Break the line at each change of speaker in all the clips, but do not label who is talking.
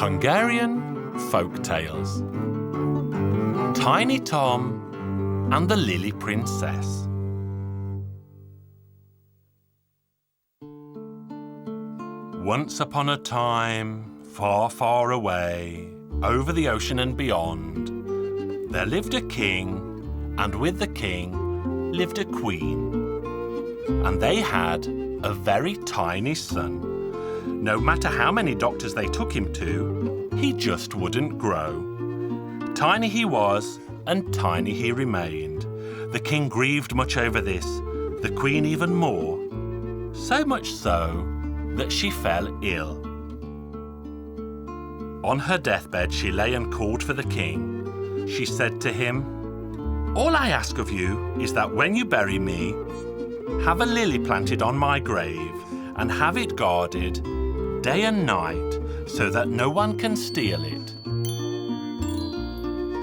Hungarian Folk Tales. Tiny Tom and the Lily Princess. Once upon a time, far, far away, over the ocean and beyond, there lived a king, and with the king lived a queen. And they had a very tiny son. No matter how many doctors they took him to, he just wouldn't grow. Tiny he was, and tiny he remained. The king grieved much over this, the queen even more. So much so that she fell ill. On her deathbed she lay and called for the king. She said to him, "All I ask of you is that when you bury me, have a lily planted on my grave and have it guarded day and night so that no one can steal it."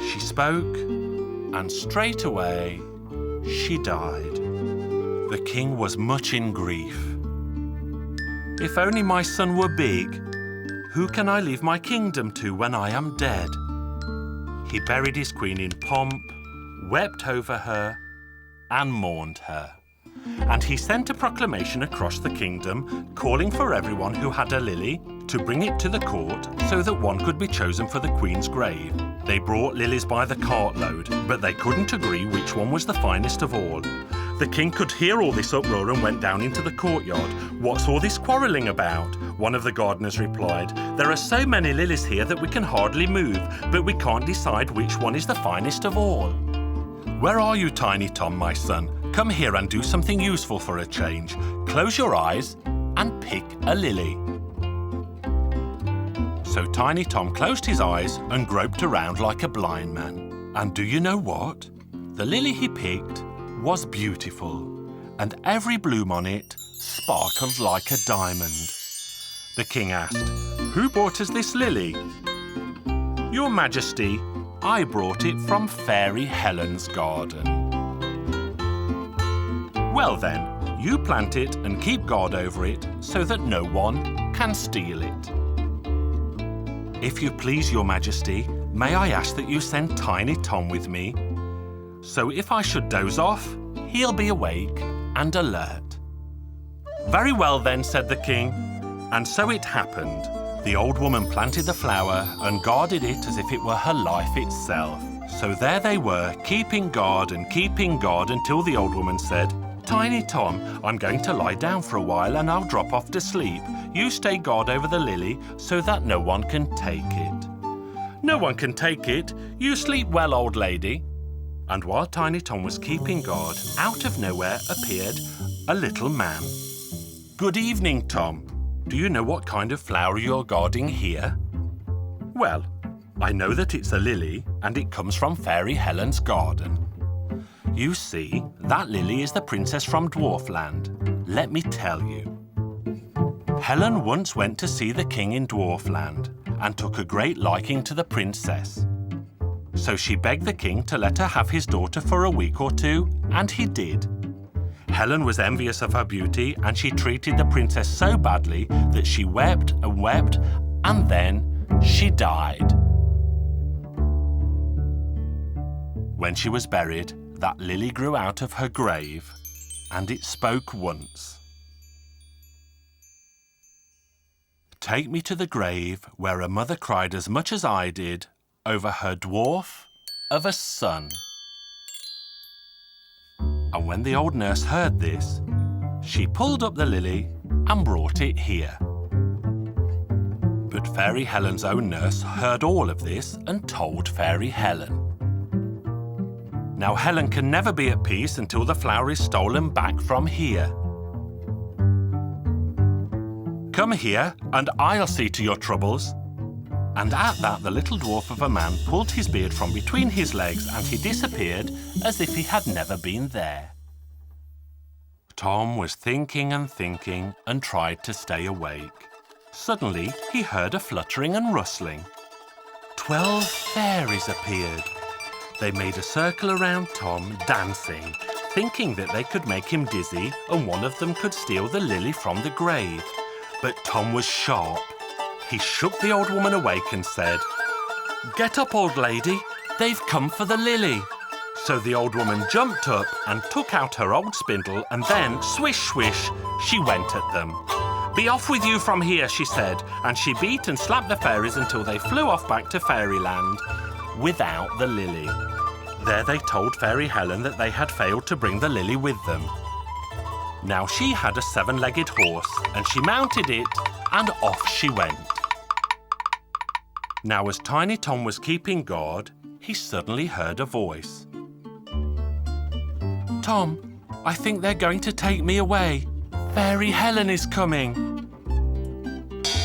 She spoke, and straight away she died. The king was much in grief. "If only my son were big, who can I leave my kingdom to when I am dead?" He buried his queen in pomp, wept over her, and mourned her. And he sent a proclamation across the kingdom calling for everyone who had a lily to bring it to the court so that one could be chosen for the queen's grave. They brought lilies by the cartload, but they couldn't agree which one was the finest of all. The king could hear all this uproar and went down into the courtyard. "What's all this quarrelling about?" One of the gardeners replied. "There are so many lilies here that we can hardly move, but we can't decide which one is the finest of all." "Where are you, Tiny Tom, my son? Come here and do something useful for a change. Close your eyes and pick a lily." So Tiny Tom closed his eyes and groped around like a blind man. And do you know what? The lily he picked was beautiful, and every bloom on it sparkled like a diamond. The king asked, "Who brought us this lily?" "Your Majesty, I brought it from Fairy Helen's garden." "Well then, you plant it and keep guard over it so that no one can steal it." "If you please, Your Majesty, may I ask that you send Tiny Tom with me? So if I should doze off, he'll be awake and alert." "Very well then," said the king. And so it happened. The old woman planted the flower and guarded it as if it were her life itself. So there they were, keeping guard until the old woman said, "Tiny Tom, I'm going to lie down for a while and I'll drop off to sleep. You stay guard over the lily so that no one can take it." "No one can take it? You sleep well, old lady." And while Tiny Tom was keeping guard, out of nowhere appeared a little man. "Good evening, Tom. Do you know what kind of flower you're guarding here?" "Well, I know that it's a lily and it comes from Fairy Helen's garden." "You see, that lily is the princess from Dwarfland. Let me tell you. Helen once went to see the king in Dwarfland and took a great liking to the princess. So she begged the king to let her have his daughter for a week or two, and he did. Helen was envious of her beauty and she treated the princess so badly that she wept and wept, and then she died. When she was buried, that lily grew out of her grave, and it spoke once. "Take me to the grave where a mother cried as much as I did over her dwarf of a son." And when the old nurse heard this, she pulled up the lily and brought it here. But Fairy Helen's own nurse heard all of this and told Fairy Helen. Now Helen can never be at peace until the flower is stolen back from here. "Come here and I'll see to your troubles." And at that the little dwarf of a man pulled his beard from between his legs and he disappeared as if he had never been there. Tom was thinking and tried to stay awake. Suddenly he heard a fluttering and rustling. 12 fairies appeared. They made a circle around Tom, dancing, thinking that they could make him dizzy and one of them could steal the lily from the grave. But Tom was sharp. he shook the old woman awake and said, "Get up, old lady, they've come for the lily." So the old woman jumped up and took out her old spindle, and then, swish, swish, she went at them. "Be off with you from here," she said, and she beat and slapped the fairies until they flew off back to fairyland without the lily. There they told Fairy Helen that they had failed to bring the lily with them. Now she had a 7-legged horse, and she mounted it, and off she went. Now as Tiny Tom was keeping guard, he suddenly heard a voice. "Tom, I think they're going to take me away. Fairy Helen is coming."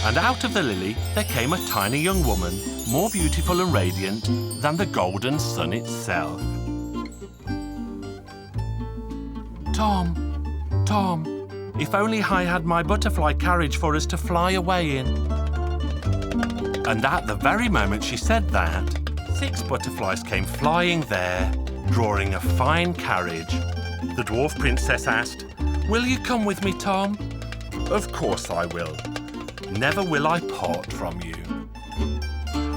And out of the lily there came a tiny young woman, more beautiful and radiant than the golden sun itself. Tom, if only I had my butterfly carriage for us to fly away in." And at the very moment she said that, 6 butterflies came flying there, drawing a fine carriage. The dwarf princess asked, "Will you come with me, Tom?" "Of course I will. Never will I part from you."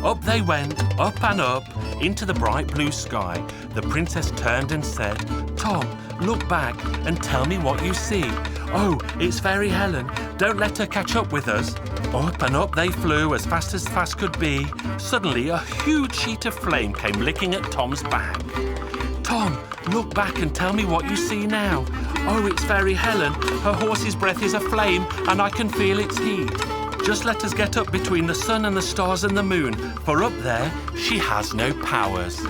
Up they went, up and up, into the bright blue sky. The princess turned and said, "Tom, look back and tell me what you see." "Oh, it's Fairy Helen. Don't let her catch up with us." Up and up they flew as fast could be. Suddenly, a huge sheet of flame came licking at Tom's back. "Tom, look back and tell me what you see now." "Oh, it's Fairy Helen. Her horse's breath is aflame and I can feel its heat. Just let us get up between the sun and the stars and the moon, for up there she has no powers."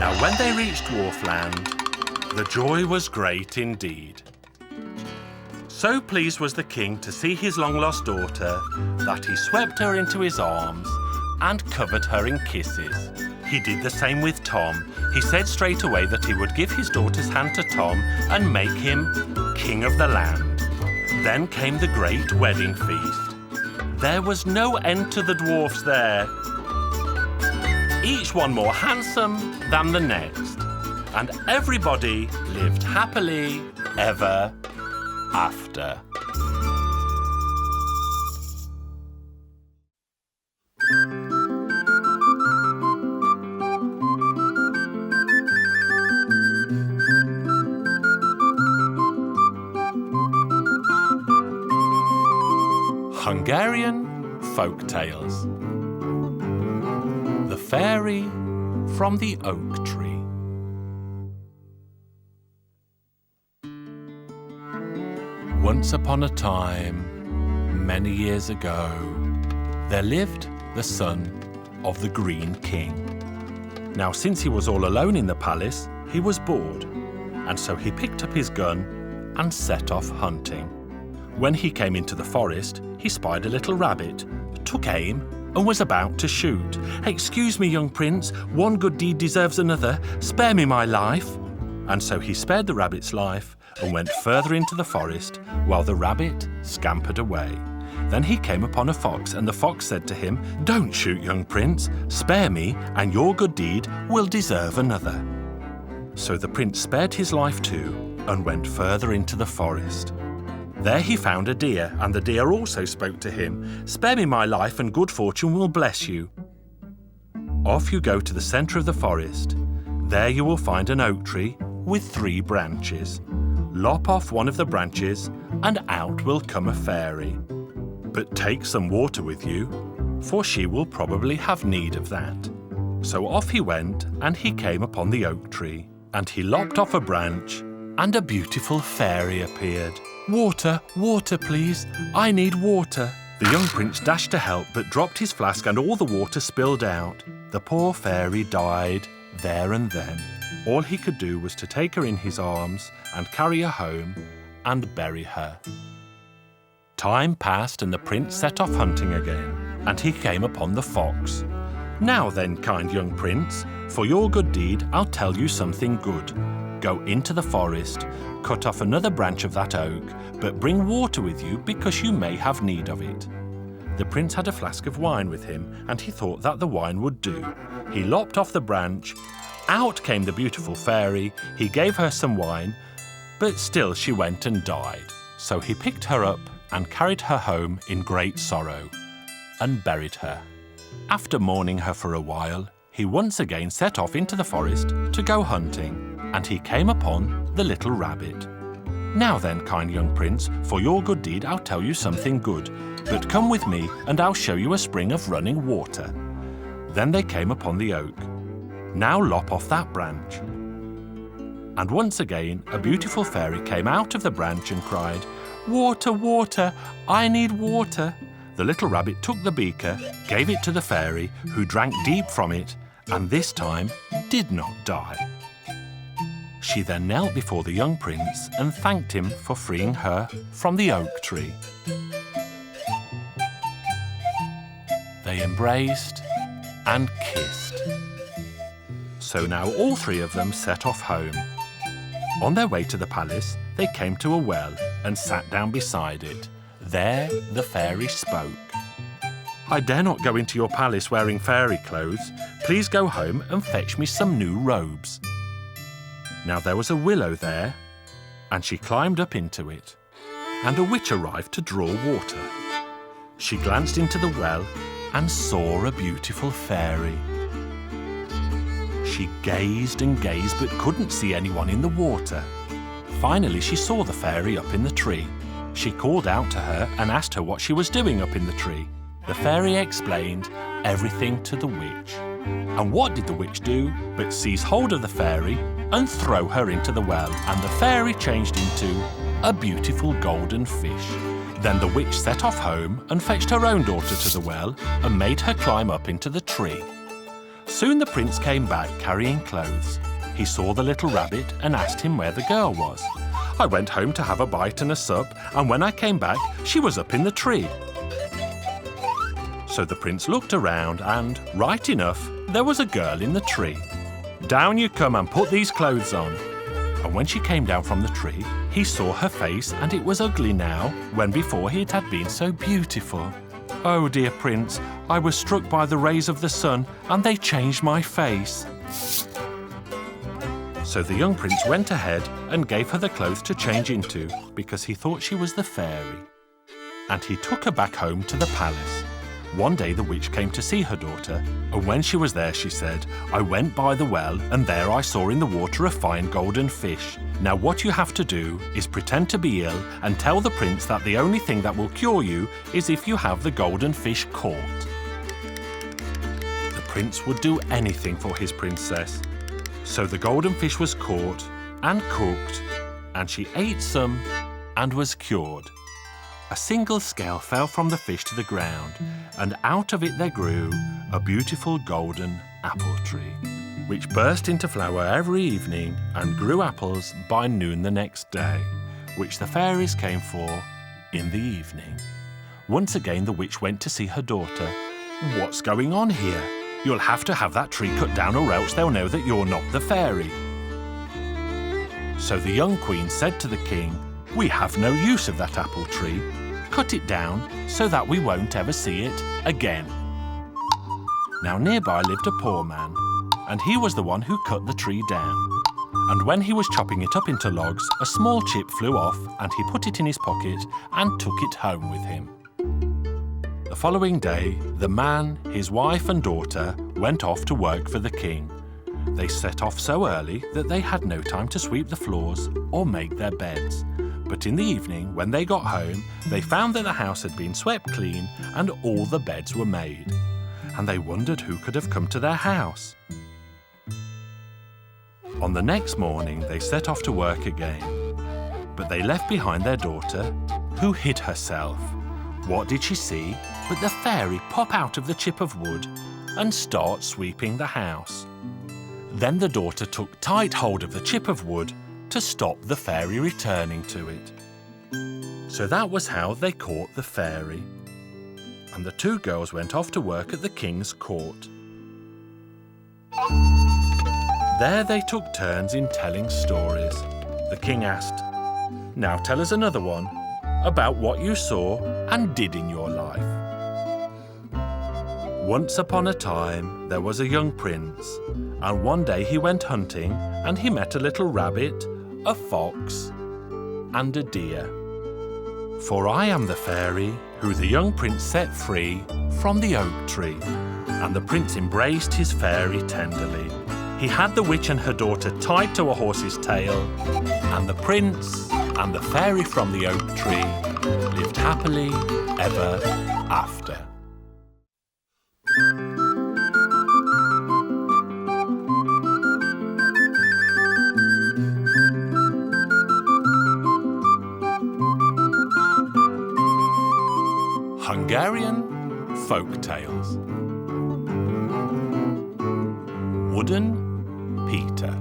Now when they reached Dwarfland, the joy was great indeed. So pleased was the king to see his long-lost daughter that he swept her into his arms and covered her in kisses. He did the same with Tom. He said straight away that he would give his daughter's hand to Tom and make him king of the land. Then came the great wedding feast. There was no end to the dwarfs there, each one more handsome than the next, and everybody lived happily ever after. Hungarian Folk Tales. The Fairy from the Oak Tree. Once upon a time, many years ago, there lived the son of the Green King. Now, since he was all alone in the palace, he was bored, and so he picked up his gun and set off hunting. When he came into the forest, he spied a little rabbit, took aim, and was about to shoot. "Excuse me, young prince, one good deed deserves another. Spare me my life." And so he spared the rabbit's life and went further into the forest while the rabbit scampered away. Then he came upon a fox, and the fox said to him, "Don't shoot, young prince. Spare me, and your good deed will deserve another." So the prince spared his life too and went further into the forest. There he found a deer, and the deer also spoke to him, "Spare me my life, and good fortune will bless you." Off you go to the centre of the forest. There you will find an oak tree with 3 branches. Lop off one of the branches, and out will come a fairy. But take some water with you, for she will probably have need of that. So off he went, and he came upon the oak tree, and he lopped off a branch, and a beautiful fairy appeared. "Water, water, please. I need water." The young prince dashed to help, but dropped his flask and all the water spilled out. The poor fairy died there and then. All he could do was to take her in his arms and carry her home and bury her. Time passed and the prince set off hunting again, and he came upon the fox. "Now then, kind young prince, for your good deed I'll tell you something good. Go into the forest, cut off another branch of that oak, but bring water with you because you may have need of it." The prince had a flask of wine with him, and he thought that the wine would do. He lopped off the branch. Out came the beautiful fairy. He gave her some wine, but still she went and died. So he picked her up and carried her home in great sorrow, and buried her. After mourning her for a while, he once again set off into the forest to go hunting, and he came upon the little rabbit. "Now then, kind young prince, for your good deed I'll tell you something good, but come with me and I'll show you a spring of running water." Then they came upon the oak. "Now lop off that branch." And once again a beautiful fairy came out of the branch and cried, "Water, water, I need water." The little rabbit took the beaker, gave it to the fairy, who drank deep from it, and this time did not die. She then knelt before the young prince and thanked him for freeing her from the oak tree. They embraced and kissed. So now all three of them set off home. On their way to the palace, they came to a well and sat down beside it. There the fairy spoke. "I dare not go into your palace wearing fairy clothes. Please go home and fetch me some new robes." Now there was a willow there, and she climbed up into it, and a witch arrived to draw water. She glanced into the well and saw a beautiful fairy. She gazed and gazed but couldn't see anyone in the water. Finally she saw the fairy up in the tree. She called out to her and asked her what she was doing up in the tree. The fairy explained everything to the witch. And what did the witch do but seize hold of the fairy and throw her into the well, and the fairy changed into a beautiful golden fish. Then the witch set off home and fetched her own daughter to the well and made her climb up into the tree. Soon the prince came back carrying clothes. He saw the little rabbit and asked him where the girl was. "I went home to have a bite and a sup, and when I came back, she was up in the tree." So the prince looked around and, right enough, there was a girl in the tree. "Down you come and put these clothes on." And when she came down from the tree, he saw her face, and it was ugly now, when before it had been so beautiful. "Oh, dear prince, I was struck by the rays of the sun, and they changed my face." So the young prince went ahead and gave her the clothes to change into, because he thought she was the fairy. And he took her back home to the palace. One day the witch came to see her daughter, and when she was there she said, "I went by the well, and there I saw in the water a fine golden fish. Now what you have to do is pretend to be ill and tell the prince that the only thing that will cure you is if you have the golden fish caught." The prince would do anything for his princess. So the golden fish was caught and cooked, and she ate some and was cured. A single scale fell from the fish to the ground, and out of it there grew a beautiful golden apple tree, which burst into flower every evening and grew apples by noon the next day, which the fairies came for in the evening. Once again the witch went to see her daughter. "What's going on here? You'll have to have that tree cut down, or else they'll know that you're not the fairy." So the young queen said to the king, "We have no use of that apple tree. Cut it down so that we won't ever see it again." Now nearby lived a poor man, and he was the one who cut the tree down. And when he was chopping it up into logs, a small chip flew off, and he put it in his pocket and took it home with him. The following day, the man, his wife and daughter went off to work for the king. They set off so early that they had no time to sweep the floors or make their beds. But in the evening, when they got home, they found that the house had been swept clean and all the beds were made. And they wondered who could have come to their house. On the next morning, they set off to work again. But they left behind their daughter, who hid herself. What did she see but the fairy pop out of the chip of wood and start sweeping the house? Then the daughter took tight hold of the chip of wood to stop the fairy returning to it. So that was how they caught the fairy. And the two girls went off to work at the king's court. There they took turns in telling stories. The king asked, "Now tell us another one about what you saw and did in your life." Once upon a time there was a young prince, and one day he went hunting and he met a little rabbit, a fox and a deer. For I am the fairy who the young prince set free from the oak tree. And the prince embraced his fairy tenderly. He had the witch and her daughter tied to a horse's tail, and the prince and the fairy from the oak tree lived happily ever after. Hungarian Folk Tales. Wooden Peter.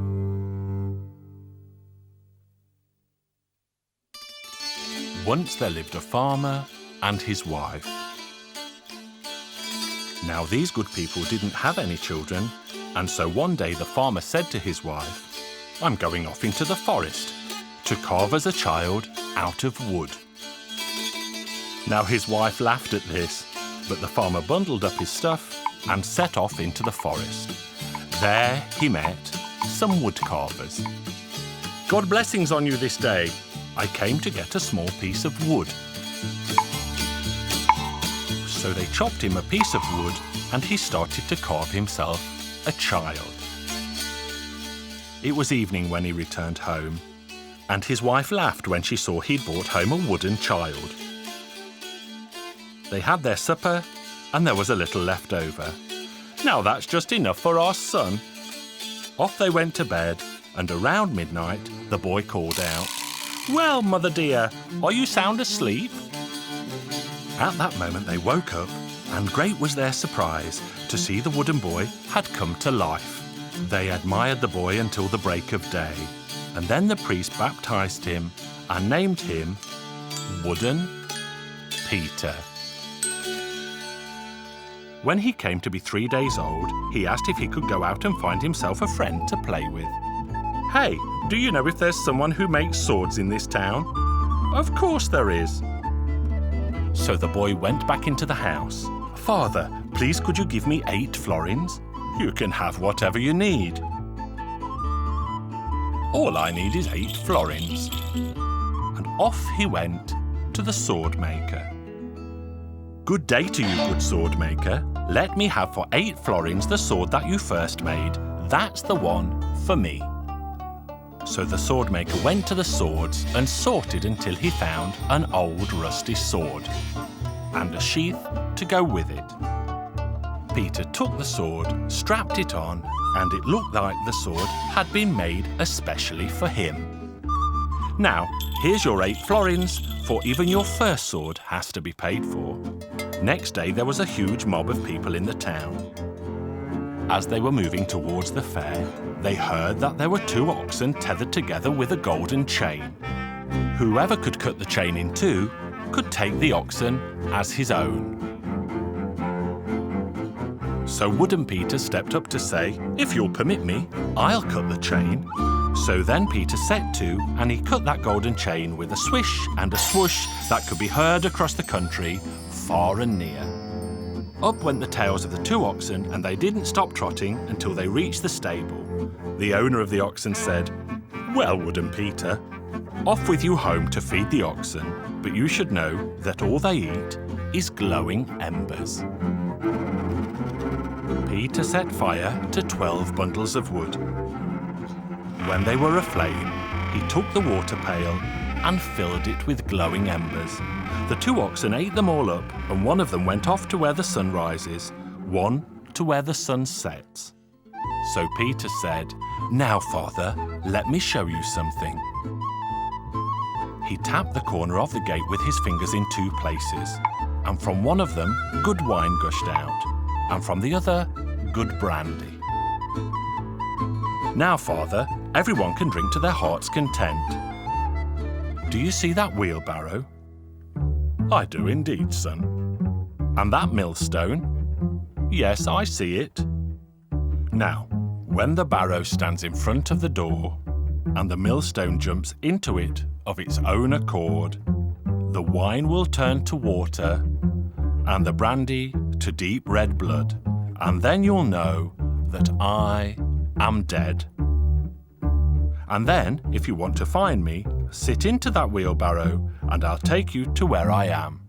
Once there lived a farmer and his wife. Now these good people didn't have any children, and so one day the farmer said to his wife, "I'm going off into the forest to carve as a child out of wood." Now his wife laughed at this, but the farmer bundled up his stuff and set off into the forest. There he met some wood carvers. "God blessings on you this day. I came to get a small piece of wood." So they chopped him a piece of wood and he started to carve himself a child. It was evening when he returned home, and his wife laughed when she saw he'd brought home a wooden child. They had their supper and there was a little left over. "Now that's just enough for our son." Off they went to bed, and around midnight the boy called out, "Well, mother dear, are you sound asleep?" At that moment they woke up, and great was their surprise to see the wooden boy had come to life. They admired the boy until the break of day, and then the priest baptized him and named him Wooden Peter. When he came to be 3 days old, he asked if he could go out and find himself a friend to play with. "Hey, do you know if there's someone who makes swords in this town?" "Of course there is." So the boy went back into the house. "Father, please could you give me 8 florins? You can have whatever you need." "All I need is 8 florins." And off he went to the sword maker. "Good day to you, good sword maker. Let me have for 8 florins the sword that you first made. That's the one for me." So the sword maker went to the swords and sorted until he found an old rusty sword and a sheath to go with it. Peter took the sword, strapped it on, and it looked like the sword had been made especially for him. "Now, here's your 8 florins, for even your first sword has to be paid for." Next day there was a huge mob of people in the town. As they were moving towards the fair, they heard that there were 2 oxen tethered together with a golden chain. Whoever could cut the chain in 2 could take the oxen as his own. So Wooden Peter stepped up to say, "If you'll permit me, I'll cut the chain." So then Peter set to, and he cut that golden chain with a swish and a swoosh that could be heard across the country, far and near. Up went the tails of the 2 oxen, and they didn't stop trotting until they reached the stable. The owner of the oxen said, "Well, Wooden Peter, off with you home to feed the oxen, but you should know that all they eat is glowing embers." Peter set fire to 12 bundles of wood. When they were aflame, he took the water pail and filled it with glowing embers. The 2 oxen ate them all up, and one of them went off to where the sun rises, one to where the sun sets. So Peter said, "Now, Father, let me show you something." He tapped the corner of the gate with his fingers in 2 places, and from one of them good wine gushed out, and from the other good brandy. "Now, Father, everyone can drink to their heart's content. Do you see that wheelbarrow?" "I do indeed, son." "And that millstone?" "Yes, I see it." "Now, when the barrow stands in front of the door and the millstone jumps into it of its own accord, the wine will turn to water and the brandy to deep red blood, and then you'll know that I am dead. And then, if you want to find me, sit into that wheelbarrow and I'll take you to where I am.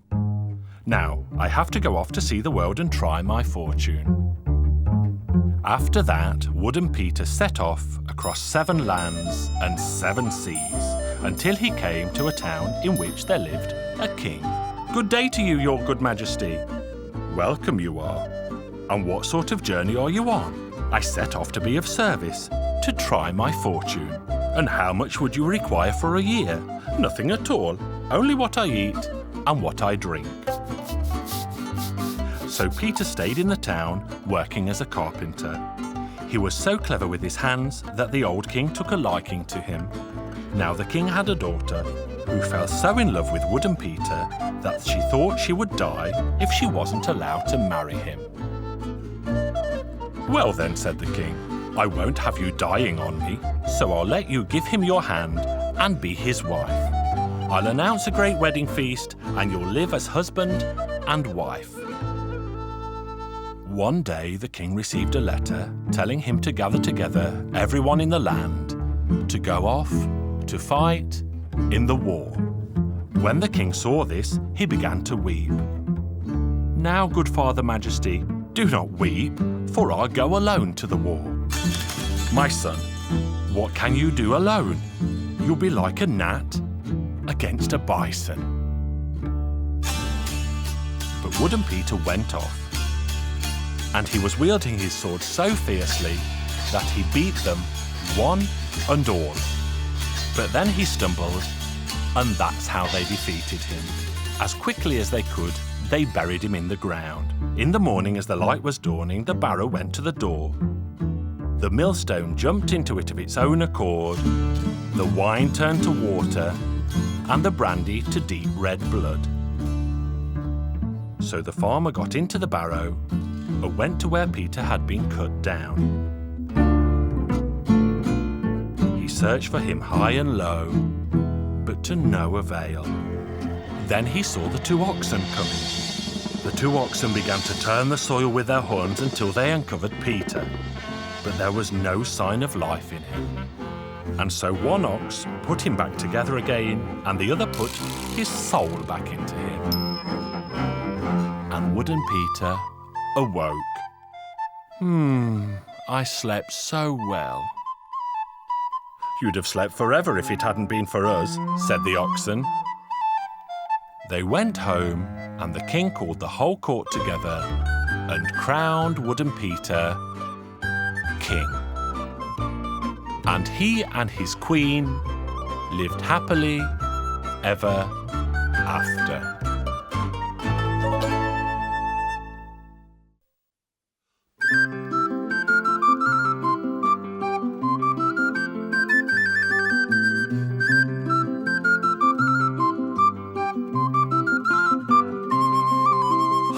Now, I have to go off to see the world and try my fortune." After that, Wooden Peter set off across 7 lands and 7 seas until he came to a town in which there lived a king. "Good day to you, your good majesty." "Welcome you are. And what sort of journey are you on?" "I set off to be of service, to try my fortune." "And how much would you require for a year?" "Nothing at all, only what I eat and what I drink." So Peter stayed in the town, working as a carpenter. He was so clever with his hands that the old king took a liking to him. Now the king had a daughter who fell so in love with Wooden Peter that she thought she would die if she wasn't allowed to marry him. "Well then," said the king, "I won't have you dying on me, so I'll let you give him your hand and be his wife. I'll announce a great wedding feast and you'll live as husband and wife." One day the king received a letter telling him to gather together everyone in the land to go off to fight in the war. When the king saw this, he began to weep. "Now, good Father Majesty, do not weep, for I'll go alone to the war." "My son, what can you do alone? You'll be like a gnat against a bison." But Wooden Peter went off, and he was wielding his sword so fiercely that he beat them one and all. But then he stumbled, and that's how they defeated him. As quickly as they could, they buried him in the ground. In the morning, as the light was dawning, the barrow went to the door. The millstone jumped into it of its own accord, the wine turned to water, and the brandy to deep red blood. So the farmer got into the barrow and went to where Peter had been cut down. He searched for him high and low, but to no avail. Then he saw the 2 oxen coming. The 2 oxen began to turn the soil with their horns until they uncovered Peter, but there was no sign of life in him. And so one ox put him back together again, and the other put his soul back into him. And Wooden Peter awoke. I slept so well." "You'd have slept forever if it hadn't been for us," said the oxen. They went home, and the king called the whole court together and crowned Wooden Peter king. And he and his queen lived happily ever after.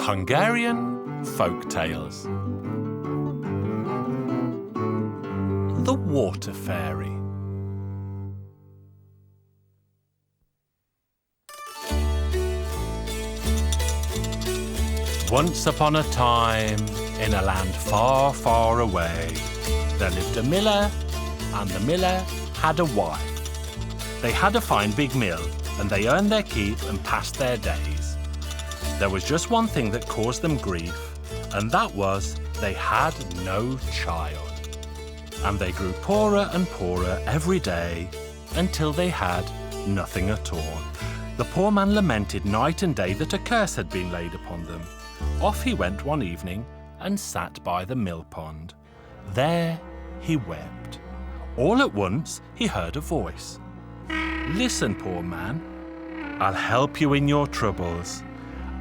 Hungarian Folk Tales. The Water Fairy. Once upon a time, in a land far, far away, there lived a miller, and the miller had a wife. They had a fine big mill, and they earned their keep and passed their days. There was just one thing that caused them grief, and that was they had no child. And they grew poorer and poorer every day until they had nothing at all. The poor man lamented night and day that a curse had been laid upon them. Off he went one evening and sat by the mill pond. There he wept. All at once he heard a voice. "Listen, poor man, I'll help you in your troubles.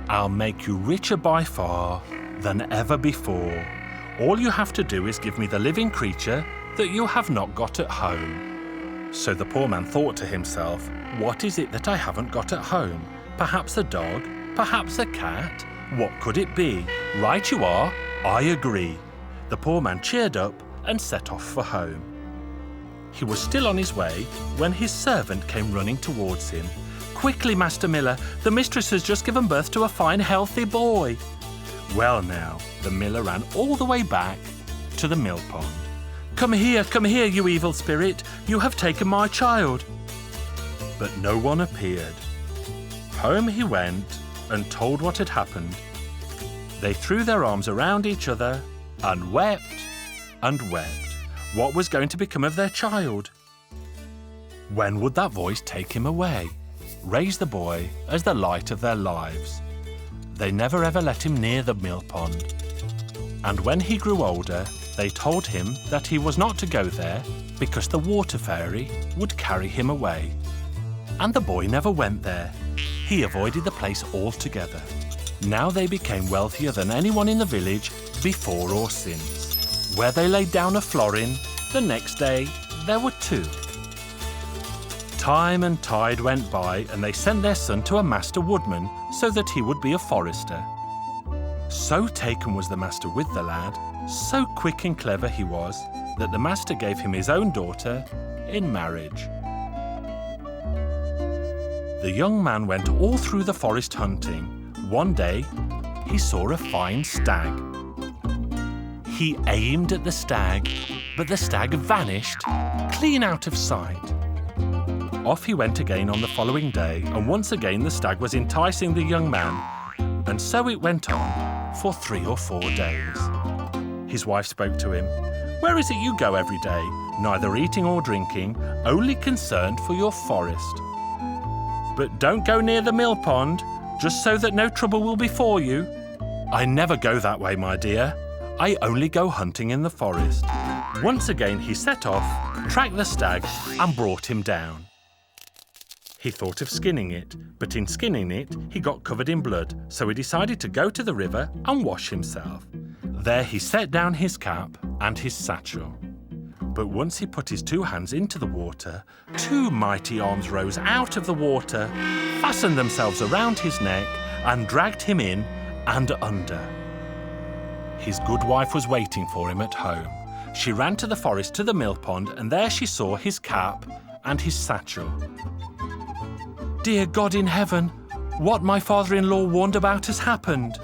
I'll make you richer by far than ever before. All you have to do is give me the living creature that you have not got at home." So the poor man thought to himself, "What is it that I haven't got at home? Perhaps a dog? Perhaps a cat? What could it be? Right you are, I agree." The poor man cheered up and set off for home. He was still on his way when his servant came running towards him. "Quickly, Master Miller, the mistress has just given birth to a fine, healthy boy." Well now, the miller ran all the way back to the mill pond. Come here, you evil spirit, you have taken my child." but no one appeared. Home he went and told what had happened. They threw their arms around each other and wept and wept. What was going to become of their child? When would that voice take him away, raise the boy as the light of their lives? They never ever let him near the mill pond. And when he grew older, they told him that he was not to go there because the water fairy would carry him away. And the boy never went there. He avoided the place altogether. Now they became wealthier than anyone in the village before or since. Where they laid down a florin, the next day there were 2. Time and tide went by and they sent their son to a master woodman so that he would be a forester. So taken was the master with the lad, so quick and clever he was, that the master gave him his own daughter in marriage. The young man went all through the forest hunting. One day, he saw a fine stag. He aimed at the stag, but the stag vanished, clean out of sight. Off he went again on the following day, and once again the stag was enticing the young man, and so it went on for 3 or 4 days. His wife spoke to him. "Where is it you go every day, neither eating or drinking, only concerned for your forest? But don't go near the mill pond, just so that no trouble will befall you." "I never go that way, my dear. I only go hunting in the forest." Once again he set off, tracked the stag, and brought him down. He thought of skinning it, but in skinning it, he got covered in blood, so he decided to go to the river and wash himself. There he set down his cap and his satchel. But once he put his 2 hands into the water, 2 mighty arms rose out of the water, fastened themselves around his neck, and dragged him in and under. His good wife was waiting for him at home. She ran to the forest to the mill pond, and there she saw his cap and his satchel. "Dear God in heaven, what my father-in-law warned about has happened."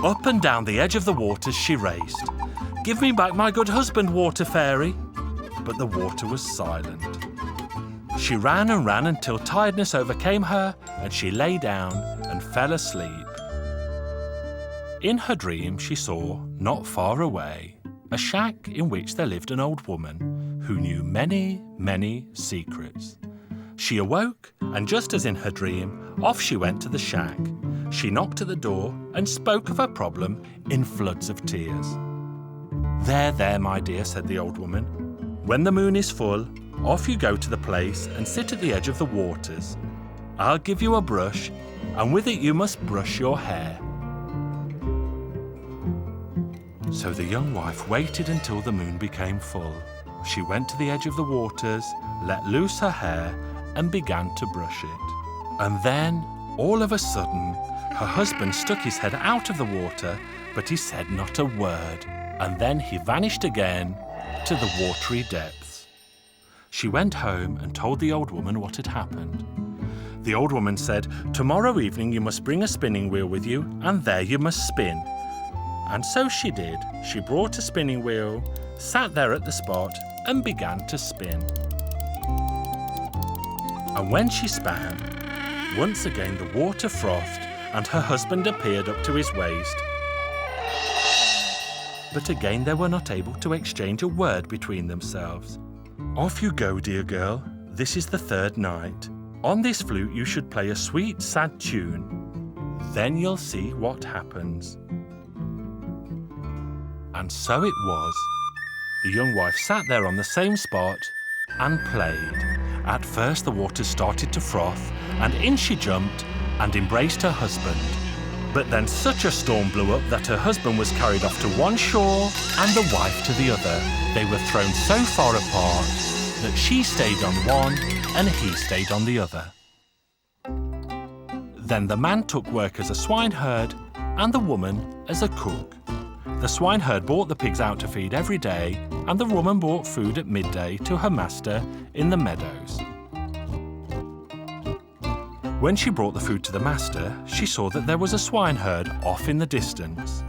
Up and down the edge of the waters she raced. "Give me back my good husband, water fairy." But the water was silent. She ran and ran until tiredness overcame her, and she lay down and fell asleep. In her dream she saw, not far away, a shack in which there lived an old woman who knew many, many secrets. She awoke, and just as in her dream, off she went to the shack. She knocked at the door and spoke of her problem in floods of tears. There, my dear," said the old woman. "When the moon is full, off you go to the place and sit at the edge of the waters. I'll give you a brush, and with it you must brush your hair." So the young wife waited until the moon became full. She went to the edge of the waters, let loose her hair, and began to brush it. And then, all of a sudden, her husband stuck his head out of the water, but he said not a word, and then he vanished again to the watery depths. She went home and told the old woman what had happened. The old woman said, "Tomorrow evening you must bring a spinning wheel with you, and there you must spin." And so she did. She brought a spinning wheel, sat there at the spot, and began to spin. And when she span, once again the water frothed, and her husband appeared up to his waist. But again they were not able to exchange a word between themselves. "Off you go, dear girl. This is the 3rd night. On this flute you should play a sweet, sad tune. Then you'll see what happens." And so it was. The young wife sat there on the same spot and played. At first the water started to froth, and in she jumped and embraced her husband. But then such a storm blew up that her husband was carried off to one shore and the wife to the other. They were thrown so far apart that she stayed on one and he stayed on the other. Then the man took work as a swineherd and the woman as a cook. The swineherd brought the pigs out to feed every day, and the woman brought food at midday to her master in the meadows. When she brought the food to the master, she saw that there was a swineherd off in the distance.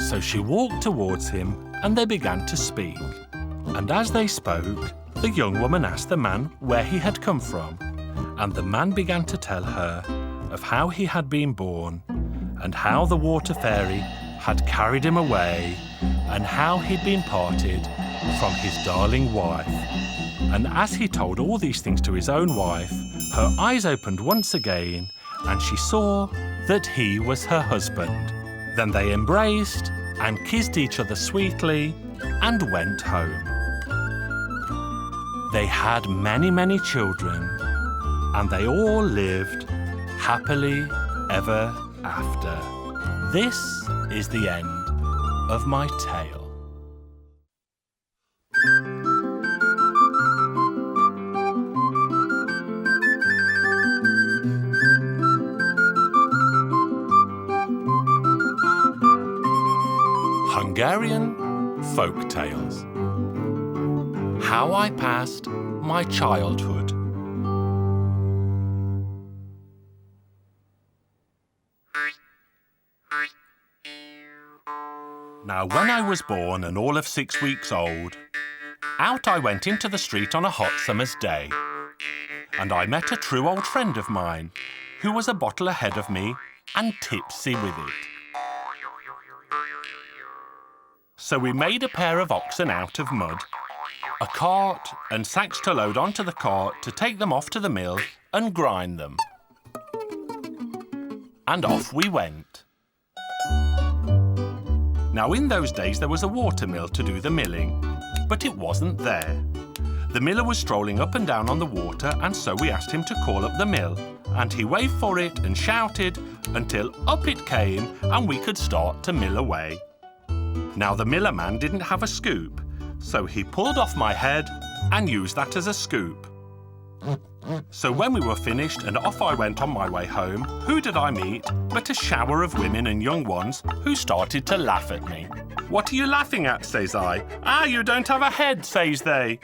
So she walked towards him, and they began to speak. And as they spoke, The young woman asked the man where he had come from, and the man began to tell her of how he had been born, and how the water fairy had carried him away, and how he'd been parted from his darling wife. And as he told all these things to his own wife, her eyes opened once again, and she saw that he was her husband. Then they embraced and kissed each other sweetly and went home. They had many, many children, and they all lived happily ever after. This is the end of my tale. Hungarian Folk Tales. How I passed my childhood. Now, when I was born and all of 6 weeks old, out I went into the street on a hot summer's day, and I met a true old friend of mine who was a bottle ahead of me and tipsy with it. So we made a pair of oxen out of mud, a cart and sacks to load onto the cart to take them off to the mill and grind them. And off we went. Now, in those days there was a water mill to do the milling, but it wasn't there. The miller was strolling up and down on the water, and so we asked him to call up the mill, and he waved for it and shouted until up it came and we could start to mill away. Now, the miller man didn't have a scoop, so he pulled off my head and used that as a scoop. So when we were finished and off I went on my way home, who did I meet but a shower of women and young ones who started to laugh at me. "What are you laughing at?" says I. "Ah, you don't have a head," says they.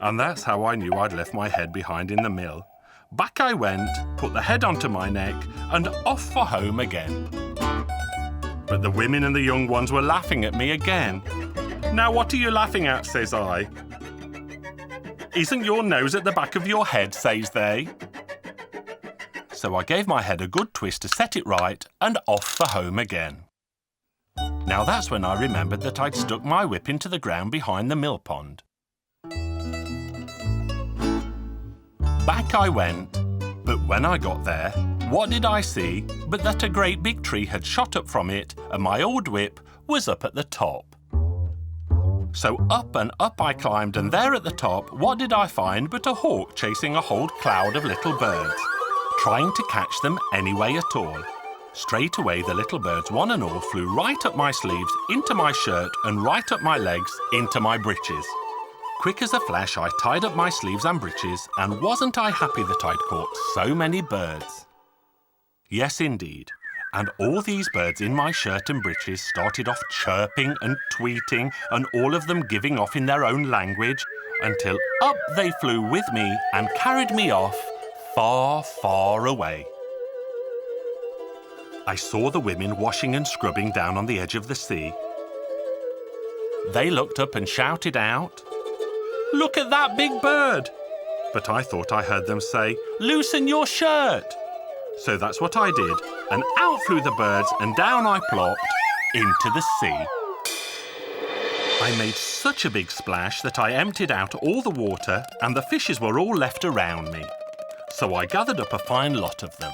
And that's how I knew I'd left my head behind in the mill. Back I went, put the head onto my neck, and off for home again. But the women and the young ones were laughing at me again. "Now what are you laughing at?" says I. "Isn't your nose at the back of your head?" says they. So I gave my head a good twist to set it right and off for home again. Now that's when I remembered that I'd stuck my whip into the ground behind the mill pond. Back I went, but when I got there, what did I see but that a great big tree had shot up from it and my old whip was up at the top. So up and up I climbed, and there at the top, what did I find but a hawk chasing a whole cloud of little birds, trying to catch them any way at all. Straight away the little birds, one and all, flew right up my sleeves, into my shirt, and right up my legs, into my breeches. Quick as a flash I tied up my sleeves and breeches, and wasn't I happy that I'd caught so many birds. Yes, indeed. And all these birds in my shirt and breeches started off chirping and tweeting, and all of them giving off in their own language, until up they flew with me and carried me off far, far away. I saw the women washing and scrubbing down on the edge of the sea. They looked up and shouted out, "Look at that big bird!" But I thought I heard them say, "Loosen your shirt!" So that's what I did, and out flew the birds and down I plopped into the sea. I made such a big splash that I emptied out all the water and the fishes were all left around me. So I gathered up a fine lot of them.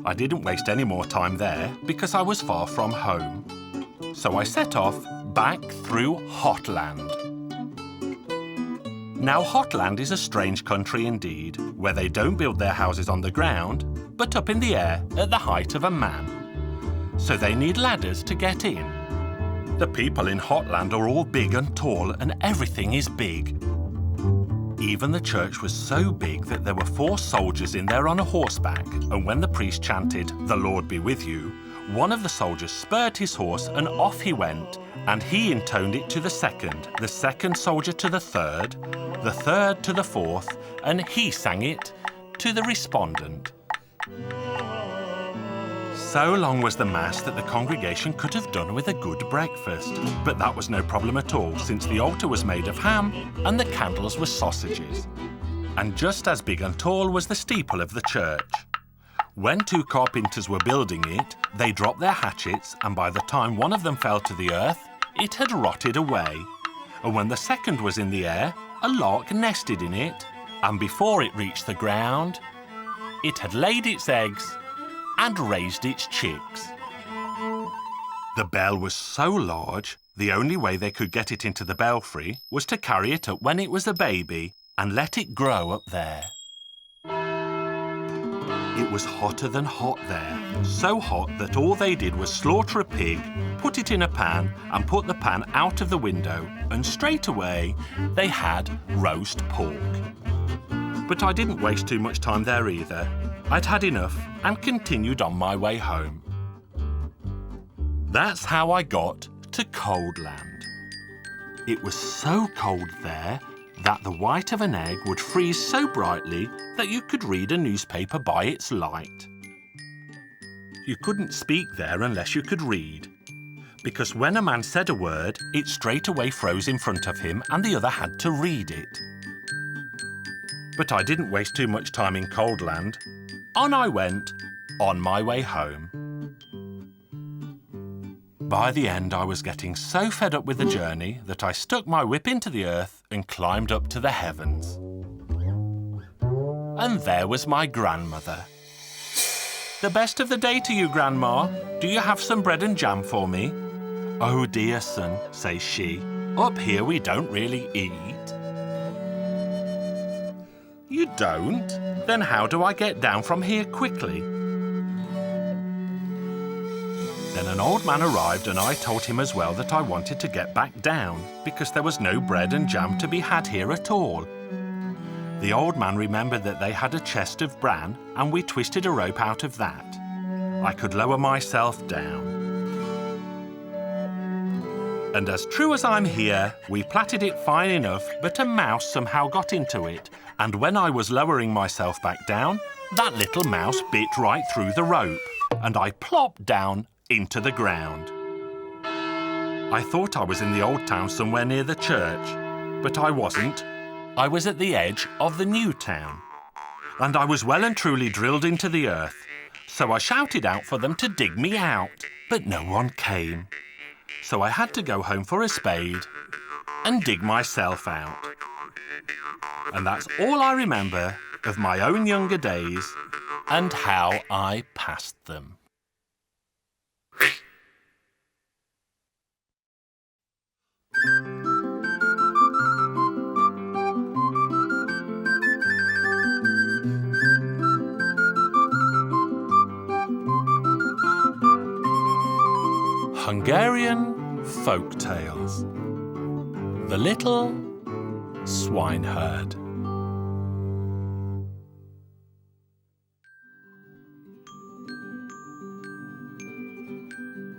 I didn't waste any more time there because I was far from home. So I set off back through Hotland. Now, Hotland is a strange country indeed, where they don't build their houses on the ground, but up in the air at the height of a man. So they need ladders to get in. The people in Hotland are all big and tall, and everything is big. Even the church was so big that there were 4 soldiers in there on a horseback, and when the priest chanted, "The Lord be with you," one of the soldiers spurred his horse and off he went, and he intoned it to the second soldier to the third to the fourth, and he sang it to the respondent. So long was the mass that the congregation could have done with a good breakfast. But that was no problem at all, since the altar was made of ham and the candles were sausages. And just as big and tall was the steeple of the church. When two carpenters were building it, they dropped their hatchets, and by the time one of them fell to the earth, it had rotted away. And when the second was in the air, a lark nested in it, and before it reached the ground, it had laid its eggs and raised its chicks. The bell was so large, the only way they could get it into the belfry was to carry it up when it was a baby and let it grow up there. It was hotter than hot there, so hot that all they did was slaughter a pig, put it in a pan and put the pan out of the window, and straight away they had roast pork. But I didn't waste too much time there either. I'd had enough and continued on my way home. That's how I got to Cold Land. It was so cold there that the white of an egg would freeze so brightly that you could read a newspaper by its light. You couldn't speak there unless you could read, because when a man said a word, it straight away froze in front of him and the other had to read it. But I didn't waste too much time in Cold Land. On I went, on my way home. By the end, I was getting so fed up with the journey that I stuck my whip into the earth and climbed up to the heavens. And there was my grandmother. "The best of the day to you, Grandma. Do you have some bread and jam for me?" "Oh dear, son," says she, "up here we don't really eat." "You don't? Then how do I get down from here quickly?" Then an old man arrived and I told him as well that I wanted to get back down because there was no bread and jam to be had here at all. The old man remembered that they had a chest of bran and we twisted a rope out of that. I could lower myself down. And as true as I'm here, we plaited it fine enough, but a mouse somehow got into it, and when I was lowering myself back down, that little mouse bit right through the rope, and I plopped down into the ground. I thought I was in the old town somewhere near the church, but I wasn't. I was at the edge of the new town, and I was well and truly drilled into the earth, so I shouted out for them to dig me out, but no one came. So I had to go home for a spade and dig myself out. And that's all I remember of my own younger days and how I passed them. Hungarian Folk Tales. The Little Swineherd.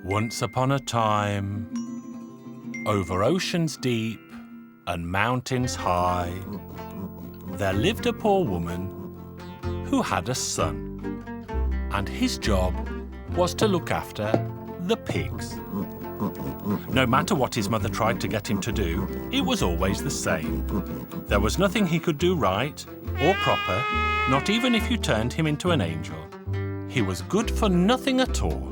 Once upon a time, over oceans deep and mountains high, there lived a poor woman who had a son, and his job was to look after the pigs. No matter what his mother tried to get him to do, it was always the same. There was nothing he could do right or proper, not even if you turned him into an angel. He was good for nothing at all.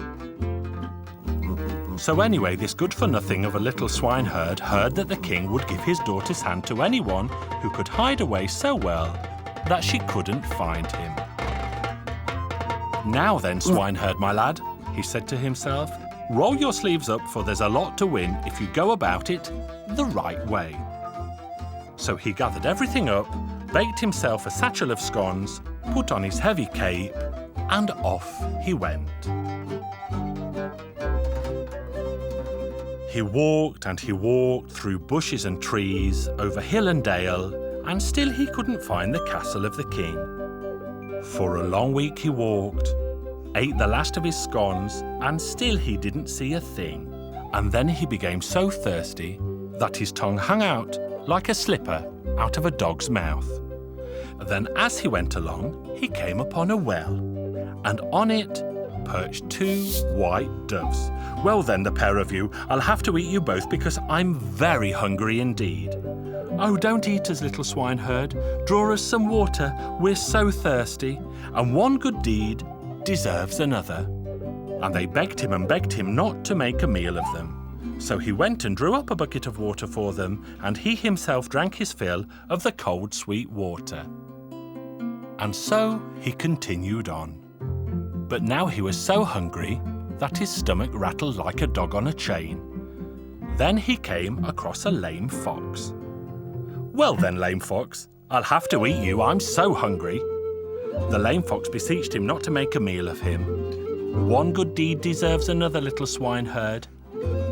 So anyway, this good-for-nothing of a little swineherd heard that the king would give his daughter's hand to anyone who could hide away so well that she couldn't find him. "Now then, swineherd, my lad," he said to himself, "roll your sleeves up, for there's a lot to win if you go about it the right way." So he gathered everything up, baked himself a satchel of scones, put on his heavy cape, and off he went. He walked and he walked through bushes and trees, over hill and dale, and still he couldn't find the castle of the king. For a long week he walked, ate the last of his scones, and still he didn't see a thing. And then he became so thirsty that his tongue hung out like a slipper out of a dog's mouth. Then as he went along, he came upon a well, and on it perched 2 white doves. "Well then, the pair of you, I'll have to eat you both because I'm very hungry indeed." "Oh, don't eat us, little swineherd. Draw us some water. We're so thirsty. And one good deed deserves another." And they begged him not to make a meal of them. So he went and drew up a bucket of water for them, and he himself drank his fill of the cold, sweet water. And so he continued on. But now he was so hungry that his stomach rattled like a dog on a chain. Then he came across a lame fox. "Well then, lame fox, I'll have to eat you, I'm so hungry." The lame fox beseeched him not to make a meal of him. "One good deed deserves another, little swineherd.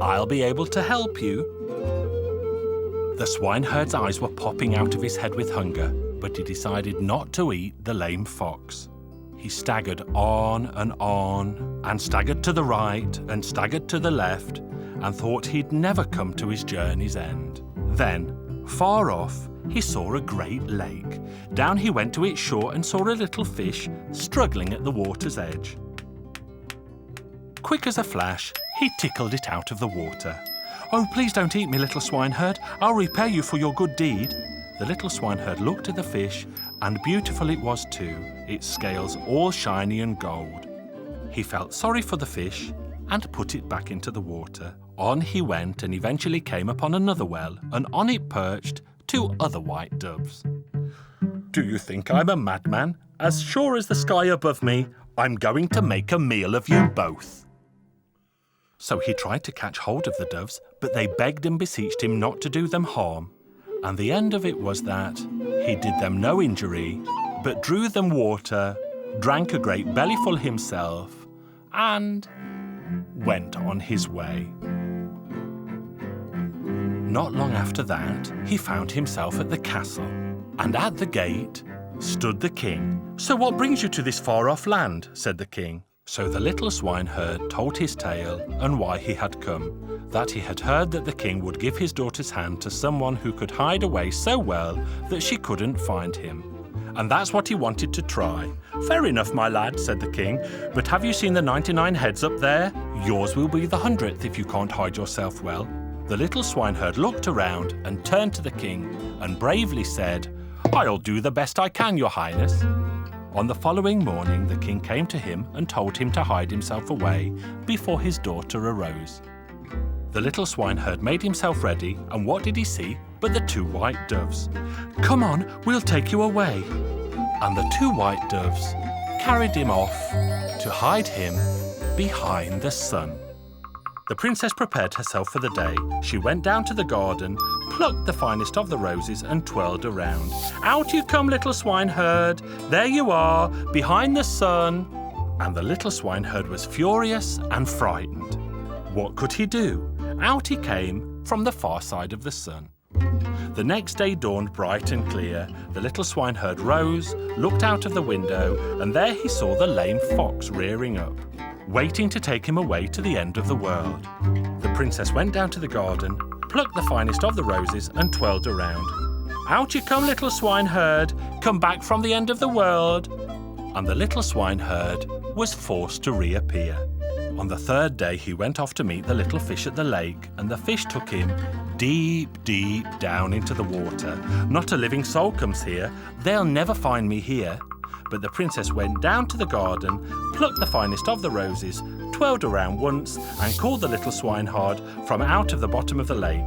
I'll be able to help you." The swineherd's eyes were popping out of his head with hunger, but he decided not to eat the lame fox. He staggered on, and staggered to the right, and staggered to the left, and thought he'd never come to his journey's end. Then, far off, he saw a great lake. Down he went to its shore and saw a little fish struggling at the water's edge. Quick as a flash, he tickled it out of the water. "Oh, please don't eat me, little swineherd. I'll repay you for your good deed." The little swineherd looked at the fish, and beautiful it was too, its scales all shiny and gold. He felt sorry for the fish and put it back into the water. On he went and eventually came upon another well, and on it perched 2 other white doves. "Do you think I'm a madman? As sure as the sky above me, I'm going to make a meal of you both." So he tried to catch hold of the doves, but they begged and beseeched him not to do them harm. And the end of it was that he did them no injury, but drew them water, drank a great bellyful himself, and went on his way. Not long after that, he found himself at the castle, and at the gate stood the king. "So what brings you to this far-off land?" said the king. So the little swineherd told his tale and why he had come, that he had heard that the king would give his daughter's hand to someone who could hide away so well that she couldn't find him. And that's what he wanted to try. "Fair enough, my lad," said the king, "but have you seen the 99 heads up there? Yours will be the 100th if you can't hide yourself well." The little swineherd looked around and turned to the king and bravely said, "I'll do the best I can, your highness." On the following morning, the king came to him and told him to hide himself away before his daughter arose. The little swineherd made himself ready, and what did he see but the 2 white doves? "Come on, we'll take you away." And the 2 white doves carried him off to hide him behind the sun. The princess prepared herself for the day. She went down to the garden, plucked the finest of the roses and twirled around. "Out you come, little swineherd. There you are, behind the sun." And the little swineherd was furious and frightened. What could he do? Out he came from the far side of the sun. The next day dawned bright and clear. The little swineherd rose, looked out of the window, and there he saw the lame fox rearing up, waiting to take him away to the end of the world. The princess went down to the garden, plucked the finest of the roses and twirled around. "Out you come, little swineherd. Come back from the end of the world." And the little swineherd was forced to reappear. On the 3rd day he went off to meet the little fish at the lake, and the fish took him deep, deep down into the water. "Not a living soul comes here. They'll never find me here." But the princess went down to the garden, plucked the finest of the roses, twirled around once, and called the little swineherd from out of the bottom of the lake.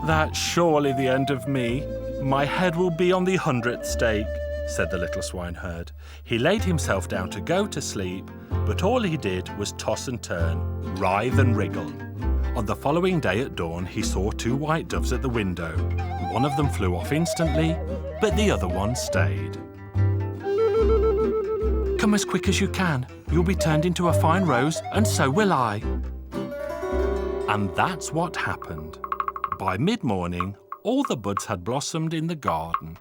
"That's surely the end of me. My head will be on the 100th stake," said the little swineherd. He laid himself down to go to sleep, but all he did was toss and turn, writhe and wriggle. On the following day at dawn, he saw 2 white doves at the window. One of them flew off instantly, but the other one stayed. "Come as quick as you can. You'll be turned into a fine rose, and so will I." And that's what happened. By mid-morning, all the buds had blossomed in the garden.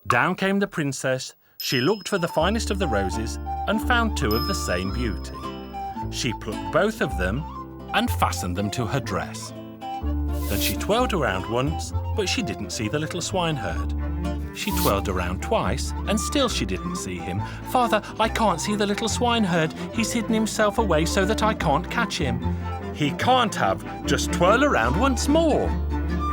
Down came the princess. She looked for the finest of the roses and found 2 of the same beauty. She plucked both of them and fastened them to her dress. Then she twirled around once, but she didn't see the little swineherd. She twirled around twice, and still she didn't see him. "Father, I can't see the little swineherd. He's hidden himself away so that I can't catch him." "He can't have. Just twirl around once more."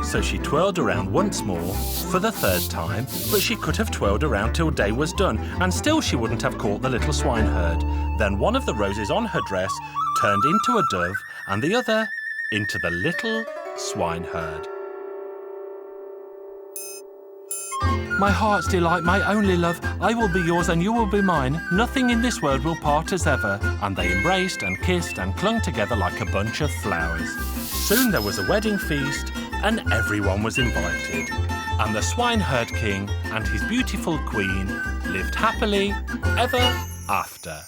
So she twirled around once more, for the third time, but she could have twirled around till day was done, and still she wouldn't have caught the little swineherd. Then one of the roses on her dress turned into a dove, and the other into the little swineherd. "My heart's delight, my only love, I will be yours and you will be mine. Nothing in this world will part us ever." And they embraced and kissed and clung together like a bunch of flowers. Soon there was a wedding feast, and everyone was invited. And the swineherd king and his beautiful queen lived happily ever after.